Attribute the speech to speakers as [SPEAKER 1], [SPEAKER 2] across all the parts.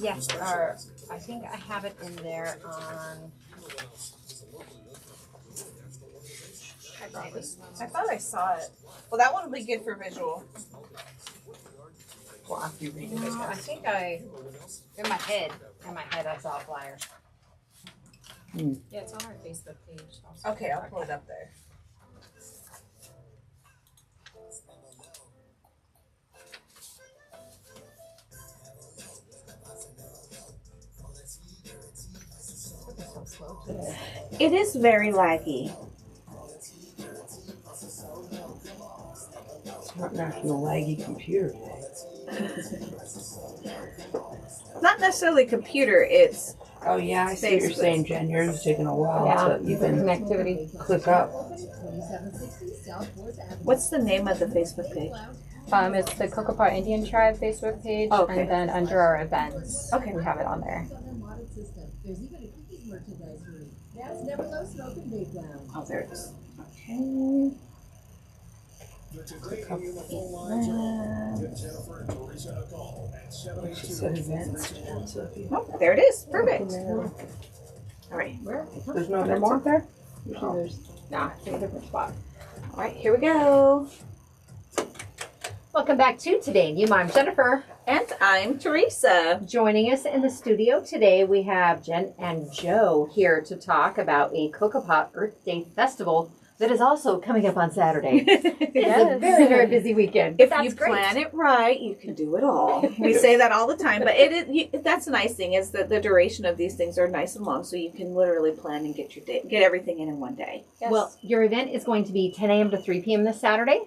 [SPEAKER 1] Yes, or I think I have it in there on.
[SPEAKER 2] I thought I saw it. Well, that one will be good for visual.
[SPEAKER 3] Well, after you read it,
[SPEAKER 1] No, I think in my head, I saw a flyer.
[SPEAKER 4] Yeah, it's on our Facebook page.
[SPEAKER 2] Okay, I'll pull it up there. It is very laggy.
[SPEAKER 3] It's not National Laggy Computer Day.
[SPEAKER 2] Not necessarily computer, it's
[SPEAKER 3] Oh yeah, I see what you're saying, Jen. Yours is taking a while to even
[SPEAKER 1] Connectivity.
[SPEAKER 3] click up.
[SPEAKER 2] what's the name of the Facebook page?
[SPEAKER 4] It's the Cocopah Indian Tribe Facebook page,
[SPEAKER 2] Okay.
[SPEAKER 4] and then under our events,
[SPEAKER 2] Okay.
[SPEAKER 4] we have it on there.
[SPEAKER 3] Oh, there it is. Okay. She said events.
[SPEAKER 2] Oh, there it is. Perfect. All right.
[SPEAKER 3] There's no events up there?
[SPEAKER 1] Nah, it's in a different spot.
[SPEAKER 2] All right, here we go.
[SPEAKER 1] Welcome back to Today in Yuma. I'm Jennifer.
[SPEAKER 2] And I'm Teresa.
[SPEAKER 1] Joining us in the studio today, we have Jen and Joe here to talk about a Cocopah Earth Day Festival that is also coming up on Saturday. It's a very, very busy weekend.
[SPEAKER 2] If
[SPEAKER 1] That's
[SPEAKER 2] you
[SPEAKER 1] great.
[SPEAKER 2] plan it right, you can do it all. We say that all the time, but that's a nice thing is that the duration of these things are nice and long, so you can literally plan and get everything in one day.
[SPEAKER 4] Yes.
[SPEAKER 1] Well, your event is going to be 10 a.m. to 3 p.m. this Saturday.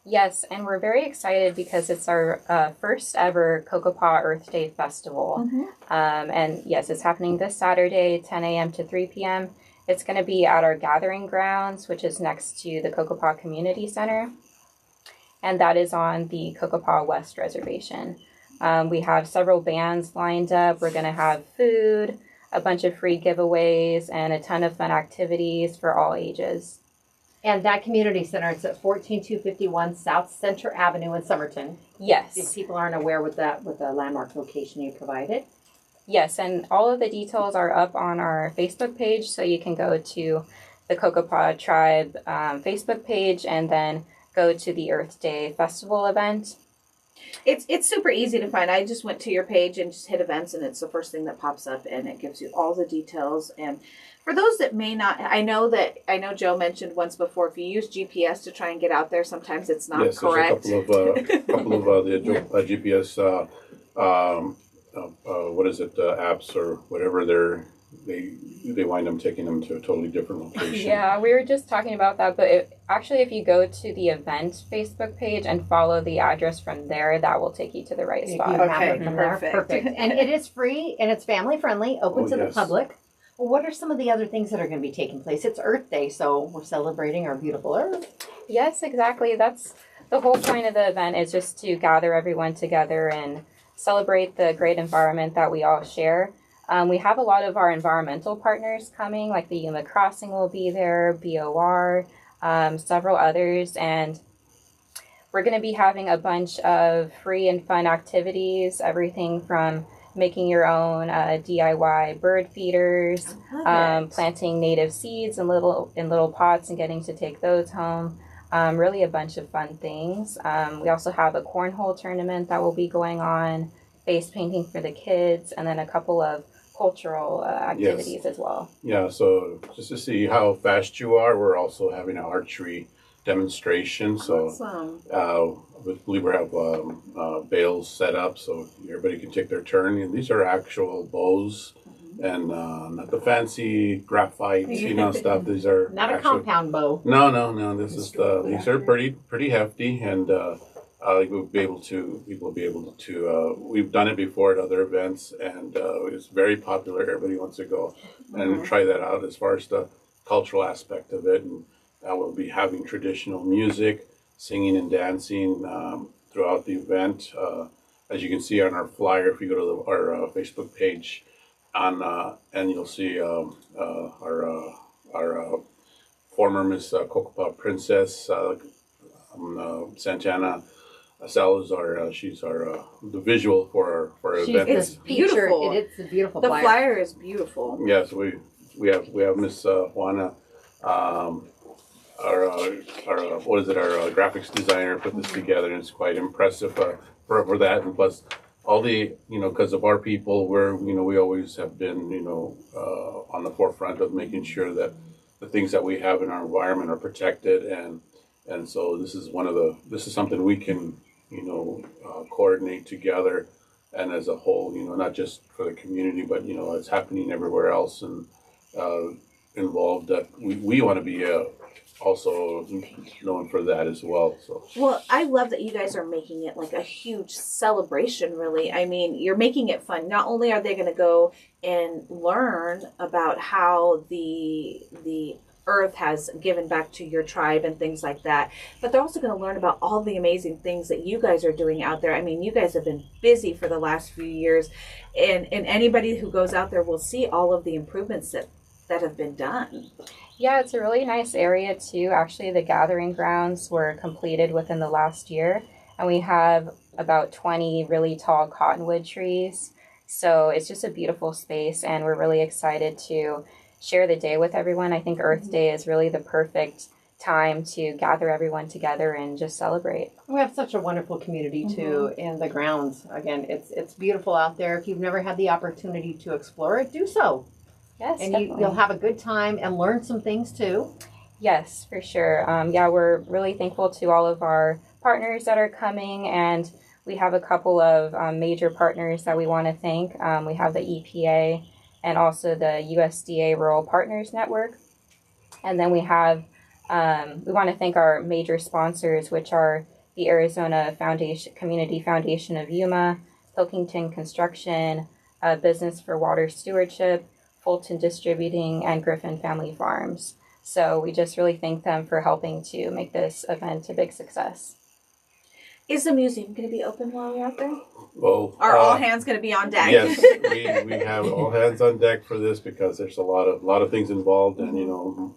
[SPEAKER 4] Yes, and we're very excited because it's our first ever Cocopah Earth Day Festival. And yes, it's happening this Saturday, 10 a.m. to 3 p.m. It's going to be at our gathering grounds, which is next to the Cocopah Community Center. And that is on the Cocopah West Reservation. We have several bands lined up. We're going to have food, a bunch of free giveaways, and a ton of fun activities for all ages.
[SPEAKER 1] And that community center, it's at 14251 South Center Avenue in Somerton.
[SPEAKER 4] Yes.
[SPEAKER 1] If people aren't aware with the landmark location you provided.
[SPEAKER 4] Yes, and all of the details are up on our Facebook page, so you can go to the Cocopah Tribe Facebook page and then go to the Earth Day Festival event.
[SPEAKER 2] It's super easy to find. I just went to your page and just hit events, and it's the first thing that pops up, and it gives you all the details. And for those that may not, I know Joe mentioned once before, if you use GPS to try and get out there, sometimes it's not correct.
[SPEAKER 5] There's a couple of the GPS apps or whatever they wind up taking them to a totally different location.
[SPEAKER 4] Yeah, we were just talking about that, but if you go to the event Facebook page and follow the address from there, that will take you to the right spot.
[SPEAKER 2] Okay,
[SPEAKER 1] Perfect.
[SPEAKER 2] perfect.
[SPEAKER 1] And it is free and it's family friendly, open to the
[SPEAKER 5] yes.
[SPEAKER 1] public. Well, what are some of the other things that are going to be taking place? It's Earth Day, so we're celebrating our beautiful Earth.
[SPEAKER 4] Yes, exactly. That's the whole point of the event, is just to gather everyone together and celebrate the great environment that we all share. We have a lot of our environmental partners coming, like the Yuma Crossing will be there, BOR, several others, and we're going to be having a bunch of free and fun activities, everything from making your own DIY bird feeders, planting native seeds in little pots and getting to take those home. Really a bunch of fun things. We also have a cornhole tournament that will be going on, face painting for the kids, and then a couple of cultural activities as well.
[SPEAKER 5] Yeah, so just to see how fast you are, we're also having an archery demonstration. So
[SPEAKER 2] Awesome.
[SPEAKER 5] we believe we have bales set up so everybody can take their turn. And these are actual bows and not the fancy graphite, stuff. These are
[SPEAKER 1] Not a
[SPEAKER 5] actual,
[SPEAKER 1] compound bow.
[SPEAKER 5] No. These are pretty hefty, and people will be able to. We've done it before at other events, and it's very popular. Everybody wants to go and try that out as far as the cultural aspect of it. And we'll be having traditional music, singing and dancing throughout the event. As you can see on our flyer, if you go to our Facebook page, and you'll see our former Miss Cocopah Princess Santana Sal is our she's our the visual for our
[SPEAKER 1] She's
[SPEAKER 5] event.
[SPEAKER 2] It's beautiful.
[SPEAKER 1] It's a beautiful
[SPEAKER 2] The
[SPEAKER 1] flyer.
[SPEAKER 2] flyer is beautiful.
[SPEAKER 5] Yes, we have Miss Juana, our what is it? Our graphics designer put this together, and it's quite impressive for that. And plus, all the because of our people, we always have been on the forefront of making sure that the things that we have in our environment are protected, and so this is something we can coordinate together and as a whole, not just for the community, but it's happening everywhere else and involved. That we want to be also known for that as well. So
[SPEAKER 2] Well, I love that you guys are making it like a huge celebration, really. I mean, you're making it fun. Not only are they going to go and learn about how the earth has given back to your tribe and things like that, but they're also going to learn about all the amazing things that you guys are doing out there. I mean, you guys have been busy for the last few years, and anybody who goes out there will see all of the improvements that have been done.
[SPEAKER 4] Yeah, it's a really nice area too. Actually, the gathering grounds were completed within the last year, and we have about 20 really tall cottonwood trees. So it's just a beautiful space, and we're really excited to share the day with everyone. I think Earth Day is really the perfect time to gather everyone together and just celebrate.
[SPEAKER 1] We have such a wonderful community too in the grounds. Again, it's beautiful out there. If you've never had the opportunity to explore it, do so.
[SPEAKER 4] Yes,
[SPEAKER 1] And
[SPEAKER 4] definitely.
[SPEAKER 1] you'll have a good time and learn some things too.
[SPEAKER 4] Yes, for sure. Yeah, we're really thankful to all of our partners that are coming, and we have a couple of major partners that we want to thank. We have the EPA and also the USDA Rural Partners Network. And then we have, we want to thank our major sponsors, which are the Arizona Community Foundation of Yuma, Pilkington Construction, Business for Water Stewardship, Fulton Distributing, and Griffin Family Farms. So we just really thank them for helping to make this event a big success.
[SPEAKER 2] Is the museum going to be open while you're out there?
[SPEAKER 5] well,
[SPEAKER 2] Are all hands going to be on deck?
[SPEAKER 5] yes, we have all hands on deck for this because there's a lot of things involved, and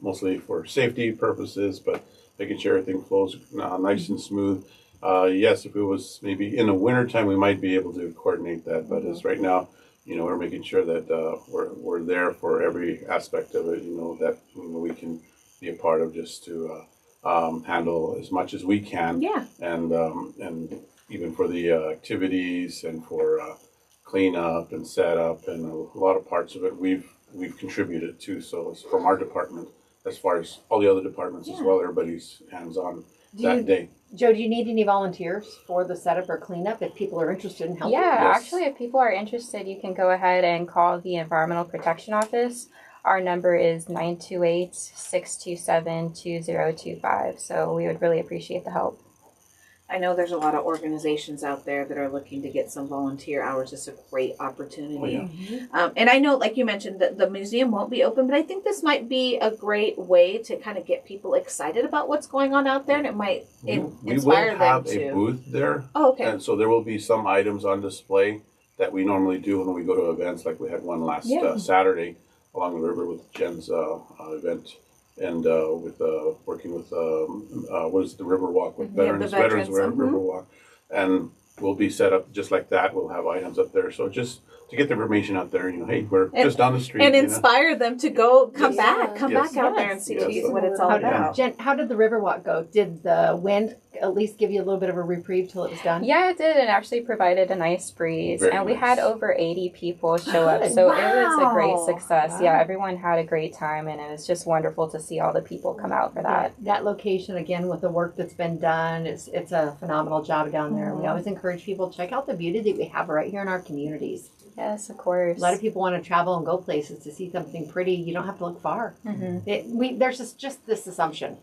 [SPEAKER 5] mostly for safety purposes, but making sure everything flows nice and smooth. Yes, if it was maybe in the wintertime, we might be able to coordinate that, but as right now, we're making sure that we're there for every aspect of it. That we can be a part of, just to handle as much as we can.
[SPEAKER 2] Yeah.
[SPEAKER 5] And even for the activities and for cleanup and setup and a lot of parts of it we've contributed to. So it's from our department, as far as all the other departments as well. Everybody's hands on that day.
[SPEAKER 1] Joe, do you need any volunteers for the setup or cleanup if people are interested in helping?
[SPEAKER 4] Yeah,
[SPEAKER 5] Yes.
[SPEAKER 4] actually, if people are interested, you can go ahead and call the Environmental Protection Office. Our number is 928-627-2025. So we would really appreciate the help.
[SPEAKER 2] I know there's a lot of organizations out there that are looking to get some volunteer hours. It's a great opportunity.
[SPEAKER 5] Oh, yeah.
[SPEAKER 2] And I know, like you mentioned, that the museum won't be open, but I think this might be a great way to kind of get people excited about what's going on out there, and it might
[SPEAKER 5] We
[SPEAKER 2] inspire
[SPEAKER 5] will
[SPEAKER 2] them
[SPEAKER 5] have
[SPEAKER 2] to.
[SPEAKER 5] a booth there,
[SPEAKER 2] Oh, okay.
[SPEAKER 5] and so there will be some items on display that we normally do when we go to events. Like we had one last Saturday along the river with Jen's event, and with working with what is it, the River Walk with veterans,
[SPEAKER 2] the veterans,
[SPEAKER 5] River Walk, and we'll be set up just like that. We'll have items up there, so just to get the information out there, hey, we're just down the street,
[SPEAKER 2] And inspire them to come
[SPEAKER 5] Yes.
[SPEAKER 2] back
[SPEAKER 5] Yes.
[SPEAKER 2] out there and see
[SPEAKER 5] Yes.
[SPEAKER 2] what it's all about.
[SPEAKER 1] Jen, how did the Riverwalk go? Did the wind at least give you a little bit of a reprieve till it was done?
[SPEAKER 4] Yeah, it did. It actually provided a nice breeze.
[SPEAKER 5] Very
[SPEAKER 4] and we
[SPEAKER 5] nice.
[SPEAKER 4] had over 80 people show up.
[SPEAKER 1] Good.
[SPEAKER 4] So it was a great
[SPEAKER 2] Wow.
[SPEAKER 4] success.
[SPEAKER 1] Wow.
[SPEAKER 4] Yeah, everyone had a great time, and it was just wonderful to see all the people come out for that.
[SPEAKER 1] That location, again, with the work that's been done, it's a phenomenal job down there. We always encourage people to check out the beauty that we have right here in our communities.
[SPEAKER 4] Yes, of course.
[SPEAKER 1] A lot of people want to travel and go places to see something pretty. You don't have to look far. There's just this assumption.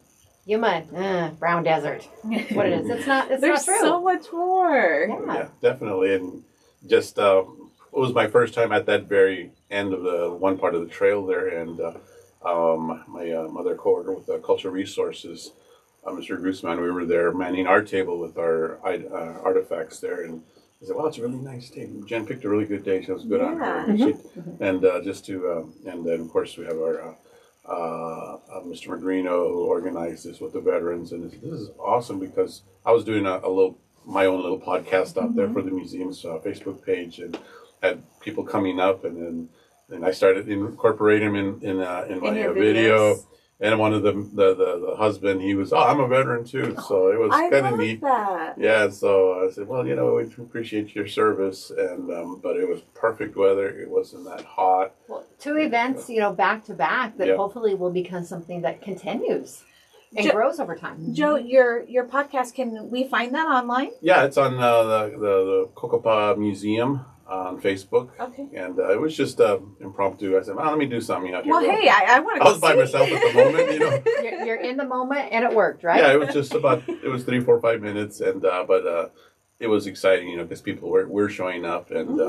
[SPEAKER 1] Yuma, brown desert. What it is. It's not
[SPEAKER 2] There's
[SPEAKER 1] not true.
[SPEAKER 2] so much more.
[SPEAKER 5] Yeah, definitely. And just it was my first time at that very end of the one part of the trail there, and my other coworker with Cultural Resources, Mr. Guzman, we were there manning our table with our artifacts there, and he said, "Well, it's a really nice day. Jen picked a really good day. She was good on her." And, and then of course we have our Mr. Magrino, who organized this with the veterans, and this is awesome because I was doing a little my own little podcast out there for the museum's Facebook page, and had people coming up, and I started incorporating them in my video. And one of the husband, he was, I'm a veteran too, so it was kind of neat.
[SPEAKER 2] That.
[SPEAKER 5] Yeah, so I said, well, we appreciate your service, and but it was perfect weather. It wasn't that hot.
[SPEAKER 1] Well, 2 events, back to back that hopefully will become something that continues and grows over time.
[SPEAKER 2] Joe, your podcast, can we find that online?
[SPEAKER 5] Yeah, it's on the Cocopah Museum on Facebook.
[SPEAKER 2] Okay.
[SPEAKER 5] And it was just impromptu. I said, well, let me do something out here.
[SPEAKER 2] Well, hey, I want to.
[SPEAKER 5] I was by myself at the moment,
[SPEAKER 1] You're in the moment, and it worked, right?
[SPEAKER 5] Yeah, it was just it was 3, 4, 5 minutes, and but it was exciting, because people were showing up, and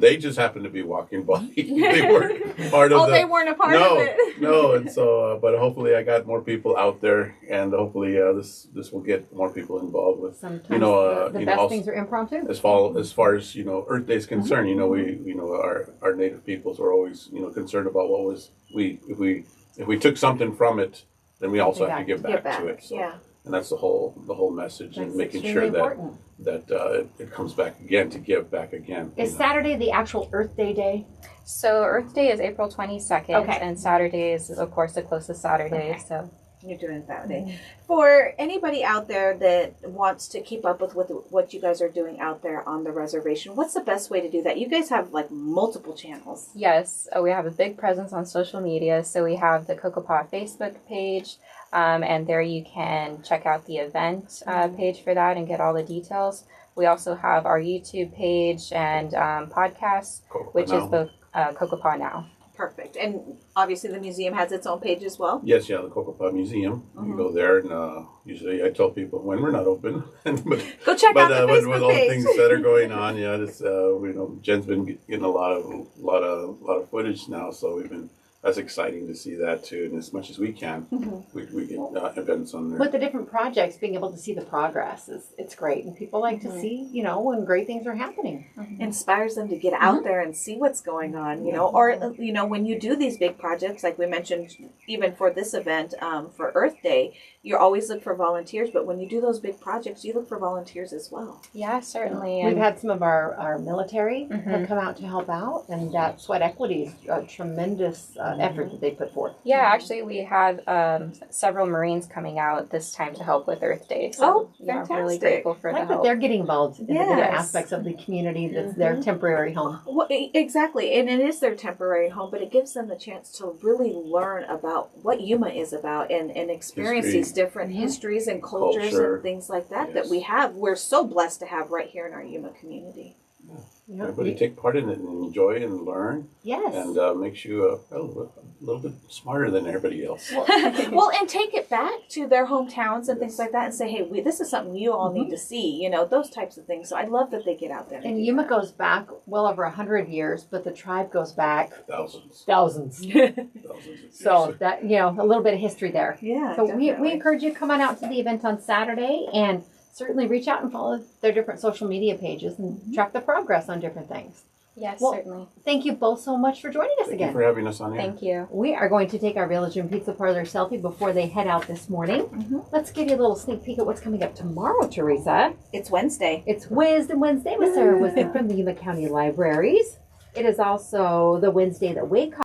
[SPEAKER 5] they just happened to be walking by. They weren't part of
[SPEAKER 2] they weren't a part of it.
[SPEAKER 5] No, and so, but hopefully I got more people out there, and hopefully this will get more people involved with.
[SPEAKER 1] Sometimes the best things are impromptu.
[SPEAKER 5] As far as Earth Day is concerned, we our native peoples are always concerned about what was if we took something from it, then we also have to give back to it. So.
[SPEAKER 2] Yeah.
[SPEAKER 5] And that's the whole message, and making sure that it comes back again, to give back again.
[SPEAKER 1] Is Saturday the actual Earth Day?
[SPEAKER 4] So Earth Day is April 22nd,
[SPEAKER 1] okay.
[SPEAKER 4] And Saturday is, of course, the closest Saturday. Okay. So
[SPEAKER 2] you're doing it that day. For anybody out there that wants to keep up with what you guys are doing out there on the reservation, what's the best way to do that? You guys have multiple channels.
[SPEAKER 4] Yes, we have a big presence on social media. So we have the Cocopah Facebook page. And there you can check out the event page for that and get all the details. We also have our YouTube page and podcast, which is both Cocopah Now.
[SPEAKER 2] Perfect. And obviously the museum has its own page as well?
[SPEAKER 5] Yes, the Cocopah Museum. You go there, and usually I tell people when we're not open.
[SPEAKER 2] Go check out the Facebook
[SPEAKER 5] with all the
[SPEAKER 2] page.
[SPEAKER 5] things that are going on, it's, Jen's been getting a lot of footage now, so that's exciting to see that too, and as much as we can, we get events on there.
[SPEAKER 1] With the different projects, being able to see the progress it's great, and people like to see, when great things are happening.
[SPEAKER 2] Inspires them to get out there and see what's going on, or when you do these big projects, like we mentioned, even for this event, for Earth Day, you always look for volunteers, but when you do those big projects, you look for volunteers as well.
[SPEAKER 4] Yeah, certainly.
[SPEAKER 1] We've had some of our military have come out to help out, and that Sweat Equity is a tremendous effort that they put forth.
[SPEAKER 4] Yeah, actually, we had several Marines coming out this time to help with Earth Day. So
[SPEAKER 2] fantastic.
[SPEAKER 4] I'm really grateful for the
[SPEAKER 1] that
[SPEAKER 4] help.
[SPEAKER 1] they're getting involved in the different aspects of the community that's their temporary home.
[SPEAKER 2] Well, exactly, and it is their temporary home, but it gives them the chance to really learn about what Yuma is about and experience these different histories and cultures and things like that we have. We're so blessed to have right here in our Yuma community.
[SPEAKER 5] Everybody take part in it and enjoy and learn.
[SPEAKER 1] Yes.
[SPEAKER 5] And makes you a little bit smarter than everybody else.
[SPEAKER 2] Well, and take it back to their hometowns and things like that and say, hey, this is something you all need to see, those types of things. So I love that they get out there.
[SPEAKER 1] And Yuma goes back well over 100 years, but the tribe goes back
[SPEAKER 5] thousands.
[SPEAKER 1] So that, a little bit of history there.
[SPEAKER 2] Yeah.
[SPEAKER 1] So we encourage you to come on out to the event on Saturday, and certainly reach out and follow their different social media pages and track the progress on different things.
[SPEAKER 4] Yes,
[SPEAKER 1] Well,
[SPEAKER 4] certainly.
[SPEAKER 1] Thank you both so much for joining us
[SPEAKER 5] Thank
[SPEAKER 1] again.
[SPEAKER 5] you for having us on here.
[SPEAKER 4] Thank you.
[SPEAKER 1] We are going to take our Village and Pizza Parlor selfie before they head out this morning. Let's give you a little sneak peek at what's coming up tomorrow, Teresa.
[SPEAKER 2] It's Wednesday.
[SPEAKER 1] It's Wisdom Wednesday with Sarah Wisdom from the Yuma County Libraries. It is also the Wednesday that Wake